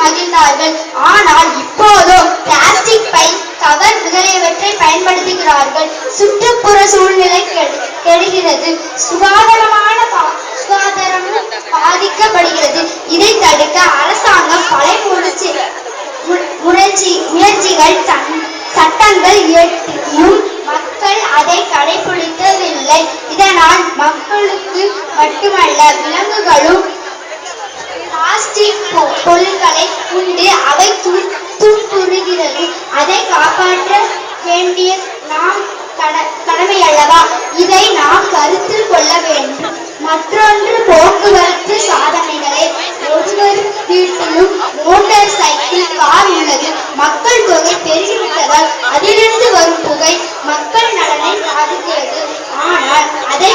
மகிழ்ந்தார்கள். ஆனால் இப்போதோ plastic by, cover முதலியவற்றை பயன்படுத்துகிறார்கள். சுற்றுப்புற சூழ்நிலை கெடுகிறது, சுகாதாரம் பாதிக்கப்படுகிறது. இதை தடுக்க அரசாங்கம் பல முயற்சிகள் சட்டங்கள் இயற்றியும் மக்கள் அதை கடைபிடிக்கவில்லை. இதனால் மக்களுக்கு மட்டுமல்ல, விலங்குகளும் பிளாஸ்டிக் பொருட்களை உண்டு அவை துன்புறுகிறது. அதை காப்பாற்ற வேண்டிய நாம் கடமை அல்லவா? இதை நாம் கருத்தில் கொள்ள வேண்டும். மற்றொன்று போக்குவரத்து சாதனைகளே. ஒவ்வொரு வீட்டிலும் மோட்டார் சைக்கிள், கார் உள்ளது. மக்கள் தொகை பெருகிவிட்டதால் அதிலிருந்து வரும் புகை மக்கள் நலனை பாதிக்கிறது. ஆனால் அதை